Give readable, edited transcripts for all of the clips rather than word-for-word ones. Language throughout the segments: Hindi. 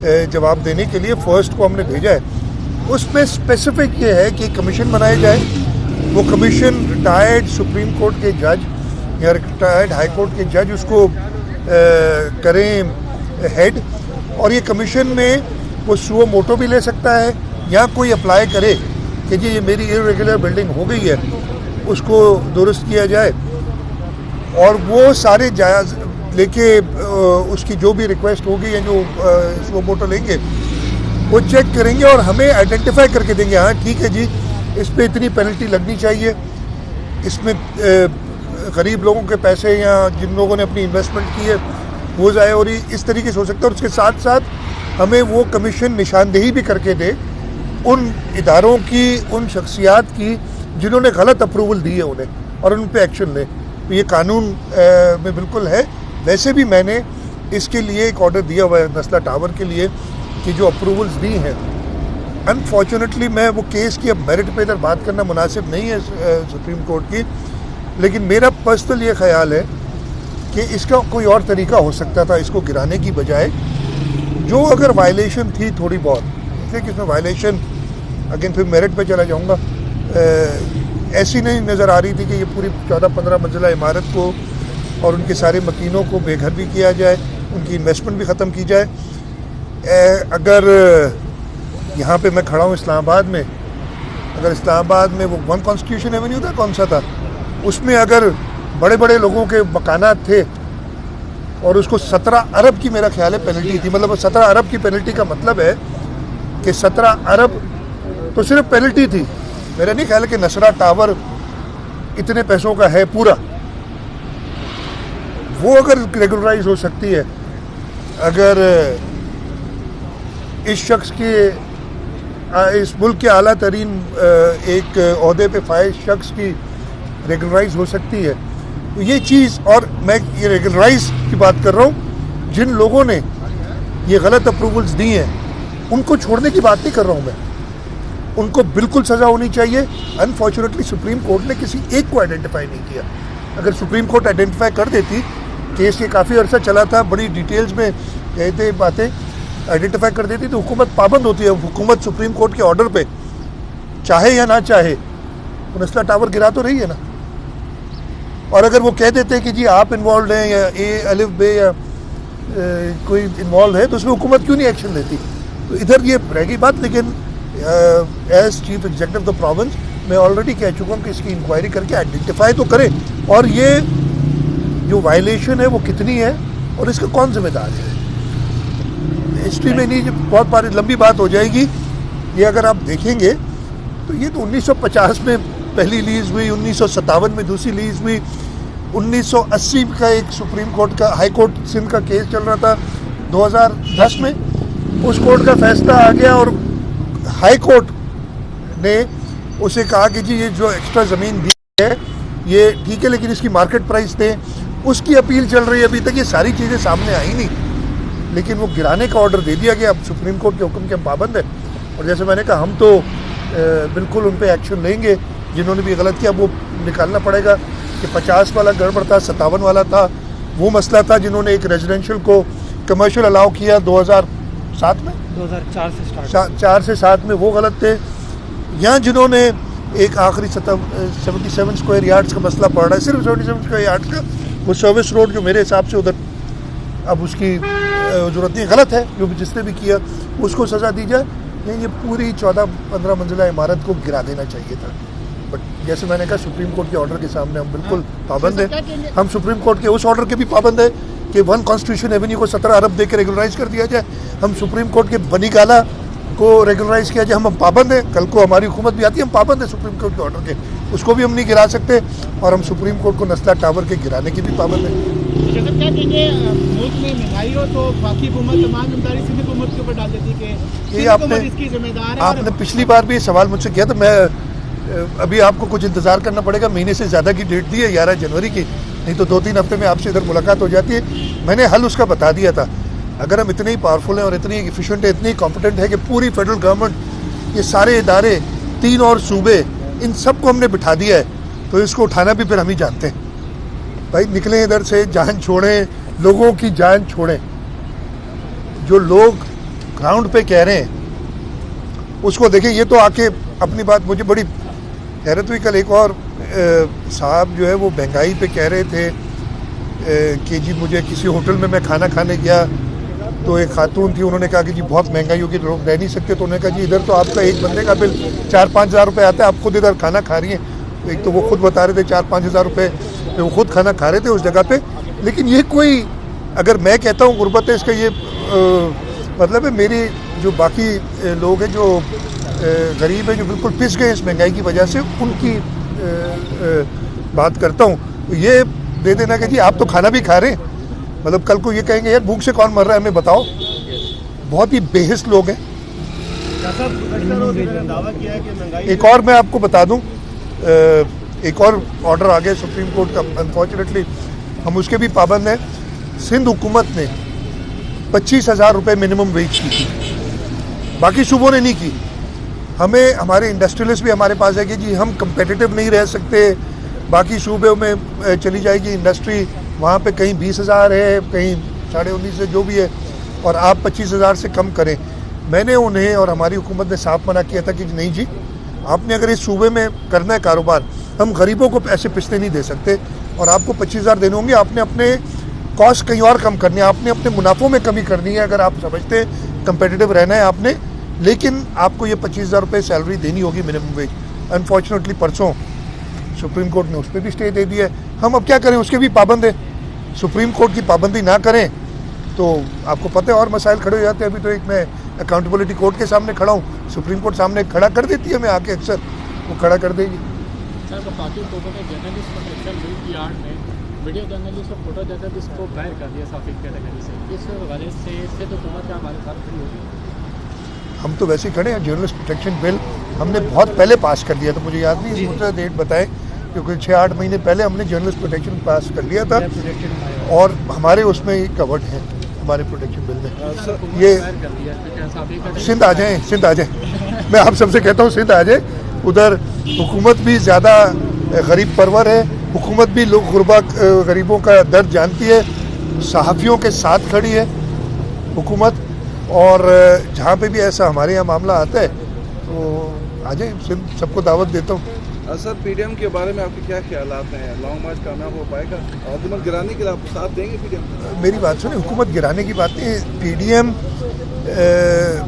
जवाब देने के लिए फर्स्ट को हमने भेजा है। उसमें स्पेसिफिक ये है कि कमीशन बनाया जाए, वो कमीशन रिटायर्ड सुप्रीम कोर्ट के जज या रिटायर्ड हाई कोर्ट के जज उसको करें हेड, और ये कमीशन में वो सुओ मोटो भी ले सकता है या कोई अप्लाई करे कि जी ये मेरी इरेगुलर बिल्डिंग हो गई है, उसको दुरुस्त किया जाए, और वो सारे जायज़ लेके उसकी जो भी रिक्वेस्ट होगी या जो सुओ मोटो लेंगे वो चेक करेंगे और हमें आइडेंटिफाई करके देंगे, हाँ ठीक है जी इस पर इतनी पेनल्टी लगनी चाहिए, इसमें गरीब लोगों के पैसे या जिन लोगों ने अपनी इन्वेस्टमेंट की है वो ज़ाया हो रही, इस तरीके से हो सकता है। और उसके साथ साथ हमें वो कमीशन निशानदेही भी करके दे उन इदारों की, उन शख्सियात की जिन्होंने गलत अप्रूवल दी है उन्हें, और उन पर एक्शन लें। तो ये कानून में बिल्कुल है। वैसे भी मैंने इसके लिए एक ऑर्डर दिया हुआ है नस्ला टावर के लिए कि जो अप्रूवल्स दी हैं, अनफॉर्चुनेटली मैं वो केस की अब मेरिट पे इधर बात करना मुनासिब नहीं है सुप्रीम कोर्ट की, लेकिन मेरा पर्सनल ये ख्याल है कि इसका कोई और तरीका हो सकता था इसको गिराने की बजाय। जो अगर वायलेशन थी थोड़ी बहुत, इसलिए कि इसमें वायलेशन अगेन फिर मेरिट पे चला जाऊँगा, ऐसी नहीं नज़र आ रही थी कि ये पूरी 14-15 मंजिला इमारत को और उनके सारे मकीनों को बेघर भी किया जाए, उनकी इन्वेस्टमेंट भी ख़त्म की जाए। अगर यहाँ पे मैं खड़ा हूँ इस्लामाबाद में, अगर इस्लामाबाद में वो 1 कॉन्स्टिट्यूशन एवेन्यू था, कौन सा था, उसमें अगर बड़े बड़े लोगों के मकानात थे और उसको 17 अरब की मेरा ख्याल है पेनल्टी थी, मतलब 17 अरब की पेनल्टी का मतलब है कि 17 अरब तो सिर्फ पेनल्टी थी। मेरा नहीं ख्याल है कि नसरा टावर इतने पैसों का है पूरा, वो अगर रेगुलराइज हो सकती है, अगर इस शख्स के इस मुल्क के आला तरीन एक ओहदे पे फाइज शख्स की रेगुलराइज हो सकती है, तो ये चीज़, और मैं ये रेगुलराइज की बात कर रहा हूँ, जिन लोगों ने ये गलत अप्रूवल्स दी हैं उनको छोड़ने की बात नहीं कर रहा हूँ मैं, उनको बिल्कुल सज़ा होनी चाहिए। अनफॉर्चुनेटली सुप्रीम कोर्ट ने किसी एक को आइडेंटिफाई नहीं किया। अगर सुप्रीम कोर्ट आइडेंटिफाई कर देती, केस ये काफ़ी अर्सा चला था, बड़ी डिटेल्स में कहते बातें आइडेंटिफाई कर देती तो हुकूमत पाबंद होती है। हुकूमत सुप्रीम कोर्ट के ऑर्डर पे चाहे या ना चाहे तो नस्ला टावर गिरा तो रही है ना। और अगर वो कह देते कि जी आप इन्वॉल्व हैं या ए अलिफ बे या कोई इन्वॉल्व है, तो उसमें हुकूमत क्यों नहीं एक्शन लेती। तो इधर ये रहेगी बात। लेकिन as chief executive the province मैं ऑलरेडी कह चुका हूँ कि इसकी इंक्वायरी करके आइडेंटिफाई तो करें, और ये जो वायलेशन है वो कितनी है और इसका कौन जिम्मेदार है। हिस्ट्री में नहीं, बहुत बारी लंबी बात हो जाएगी। ये अगर आप देखेंगे तो ये तो 1950 में पहली लीज हुई, 1957 में दूसरी लीज हुई, 1980 का एक सुप्रीम कोर्ट का, हाई कोर्ट सिंध का केस चल रहा था, 2010 में उस कोर्ट का फैसला आ गया और हाई कोर्ट ने उसे कहा कि जी ये जो एक्स्ट्रा ज़मीन दी है ये ठीक है, लेकिन इसकी मार्केट प्राइस दें। उसकी अपील चल रही है, अभी तक ये सारी चीज़ें सामने आई नहीं, लेकिन वो गिराने का ऑर्डर दे दिया गया। अब सुप्रीम कोर्ट के हुक्म के हम पाबंद है, और जैसे मैंने कहा हम तो बिल्कुल उन पर एक्शन लेंगे जिन्होंने भी गलत किया। वो निकालना पड़ेगा कि 50 वाला गड़बड़ था, 57 वाला था, वो मसला था जिन्होंने एक रेजिडेंशियल को कमर्शियल अलाउ किया 2007 में, 2004 से 7 में, वो गलत थे। यहाँ जिन्होंने एक आखिरी 77 स्क्वायर यार्ड्स का मसला पड़ रहा है, सिर्फ 77 स्क्वायर यार्ड्स का, वो सर्विस रोड जो मेरे हिसाब से उधर अब उसकी ज़रूरत नहीं, गलत है, जो जिसने भी किया उसको सज़ा दी जाए। ये पूरी 14-15 मंजिला इमारत को गिरा देना चाहिए था। बट जैसे मैंने कहा सुप्रीम कोर्ट के ऑर्डर के सामने हम बिल्कुल पाबंद हैं। हम सुप्रीम कोर्ट के उस ऑर्डर के भी पाबंद है कि 1 कॉन्स्टिट्यूशन एवेन्यू को 17 अरब दे के रेगुलराइज कर दिया जाए। हम सुप्रीम कोर्ट के बनीगाला को रेगुलराइज किया जाए, हम पाबंद हैं। कल को हमारी हुकूमत भी आती है, हम पाबंद है सुप्रीम कोर्ट के ऑर्डर के, उसको भी हम नहीं गिरा सकते। और हम सुप्रीम कोर्ट को नस्ला टावर के गिराने की भी पाबंद है। जैसे क्या कहेंगे, मुल्क में महंगाई हो तो बाकी हुकूमत तमाम जिम्मेदारी सिंध हुकूमत के ऊपर डाल देती है कि ये इसकी जिम्मेदार है। आपने पिछली बार भी ये सवाल मुझसे किया था। मैं अभी आपको कुछ इंतज़ार करना पड़ेगा, महीने से ज़्यादा की डेट दी है 11 जनवरी की, नहीं तो 2-3 हफ्ते में आपसे इधर मुलाकात हो जाती है। मैंने हल उसका बता दिया था। अगर हम इतने ही पावरफुल हैं और इतनी एफिशिएंट है, इतनी कॉम्पिटेंट है कि पूरी फेडरल गवर्नमेंट, ये सारे इदारे, 3 और सूबे, इन सबको हमने बिठा दिया है, तो इसको उठाना भी फिर हम ही जानते हैं। भाई निकलें इधर से, जान छोड़ें, लोगों की जान छोड़ें। जो लोग ग्राउंड पे कह रहे हैं उसको देखें। ये तो आके अपनी बात मुझे बड़ी हैरत हुई। कल एक और साहब जो है वो महंगाई पे कह रहे थे कि जी मुझे किसी होटल में मैं खाना खाने गया तो एक खातून थी, उन्होंने कहा कि जी बहुत महंगाई होगी, लोग रह नहीं सकते। तो उन्होंने कहा जी इधर तो आपका एक बंदे का बिल 4-5 हज़ार रुपये आता है, आप खुद इधर खाना खा रही हैं। एक तो वो खुद बता रहे थे 4-5 हज़ार रुपये वो खुद खाना खा रहे थे उस जगह पे। लेकिन ये कोई, अगर मैं कहता हूँ गुर्बत है, इसका ये मतलब है मेरी जो बाकी लोग हैं जो गरीब हैं, जो बिल्कुल पिस गए इस महंगाई की वजह से, उनकी बात करता हूँ। ये दे देना कि जी आप तो खाना भी खा रहे हैं, मतलब कल को ये कहेंगे यार भूख से कौन मर रहा है हमें बताओ। बहुत ही बेहिस लोग हैं। एक और मैं आपको बता दूं, एक और ऑर्डर आ गया सुप्रीम कोर्ट का, अनफॉर्चुनेटली हम उसके भी पाबंद हैं। सिंध हुकूमत ने 25,000 रुपये मिनिमम वेज की थी, बाकी सूबों ने नहीं की। हमें, हमारे इंडस्ट्रियलिस्ट भी हमारे पास है कि जी हम कंपेटिटिव नहीं रह सकते, बाकी सूबों में चली जाएगी इंडस्ट्री, वहाँ पे कहीं 20,000 है, कहीं 19.5 है, जो भी है, और आप 25,000 से कम करें। मैंने उन्हें और हमारी हुकूमत ने साफ मना किया था कि नहीं जी, आपने अगर इस सूबे में करना है कारोबार, हम गरीबों को ऐसे पिछले नहीं दे सकते और आपको 25,000 देने होंगे। आपने अपने कॉस्ट कहीं और कम करनी है, आपने अपने मुनाफों में कमी करनी है। अगर आप समझते हैं कंपेटिटिव रहना है आपने, लेकिन आपको ये 25,000 रुपये सैलरी देनी होगी मिनिमम वेज। अनफॉर्चुनेटली परसों सुप्रीम कोर्ट ने उस पर भी स्टे दे दिया है। हम अब क्या करें, उसके भी पाबंद है। सुप्रीम कोर्ट की पाबंदी ना करें तो आपको पता है और मसाइल खड़े हो जाते हैं। अभी तो एक मैं अकाउंटेबिलिटी कोर्ट के सामने खड़ा हूँ, सुप्रीम कोर्ट सामने खड़ा कर देती है, मैं आके अक्सर वो खड़ा कर देगी। सर, पाकिस्तान हुकूमत ने जर्नलिस्ट प्रोटेक्शन बिल की आड़ में वीडियो जर्नलिस्ट और फोटो जर्नलिस्ट को बाहर कर दिया साफिक कैटेगरी से। इस हवाले से हुकूमत क्या हमारे साथ खड़ी होगी? हम तो वैसे ही खड़े हैं। जर्नलिस्ट प्रोटेक्शन बिल हमने बहुत पहले पास कर लिया था, मुझे याद नहीं मुझे डेट बताएं, क्योंकि 6-8 महीने पहले हमने जर्नलिस्ट प्रोटेक्शन पास कर लिया था और हमारे उसमें ही कवर्ड है, हमारे प्रोटेक्शन बिल में। ये सिंध आ जाएं, सिंध आ जाएं, मैं आप सबसे कहता हूँ सिंध आ जाए। उधर हुकूमत भी ज़्यादा गरीब परवर है, हुकूमत भी लोग गुरबा गरीबों का दर्द जानती है, सहाफ़ियों के साथ खड़ी है हुकूमत। और जहाँ पे भी ऐसा हमारे यहाँ मामला आता है तो आ जाए, सिंध सबको दावत देता हूँ। सर, पीडीएम के बारे में आपके क्या ख्यालात हैं? लॉन्ग मार्च कामयाब हो पाएगा? हुकूमत गिराने के लिए आप साथ देंगे पीडीएम? मेरी बात सुने, हुकूमत गिराने की बात नहीं। पीडीएम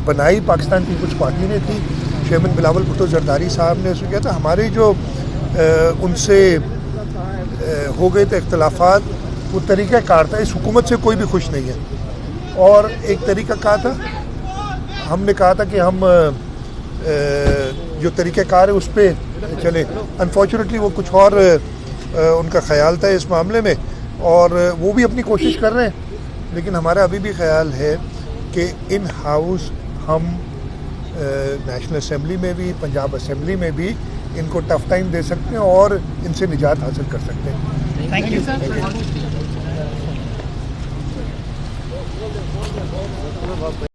बनाई पाकिस्तान पीपल्स पार्टी ने थी, चेयरमैन बिलावल भुट्टो जरदारी साहब ने उसमें किया था। हमारे जो उनसे हो गए थे इख्तलाफात, वो तरीक़ाकार था। इस हुकूमत से कोई भी खुश नहीं है। और एक तरीका कहा था, हमने कहा था कि हम जो तरीक़ाकार है उस पर चले। अनफॉर्चुनेटली वो कुछ और उनका ख्याल था इस मामले में, और वो भी अपनी कोशिश कर रहे हैं। लेकिन हमारा अभी भी ख्याल है कि इन हाउस हम नेशनल असेंबली में भी, पंजाब असेंबली में भी इनको टफ टाइम दे सकते हैं और इनसे निजात हासिल कर सकते हैं। Thank you sir.